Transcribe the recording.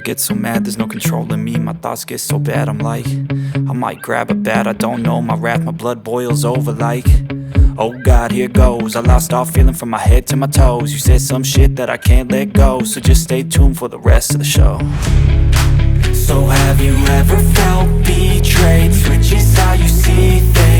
get so mad, there's no controlling me. My thoughts get so bad, I'm like, I might grab a bat, I don't know. My wrath, my blood boils over like, oh God, here goes. I lost all feeling from my head to my toes. You said some shit that I can't let go, so just stay tuned for the rest of the show. So have you ever felt betrayed? Switches how you see things.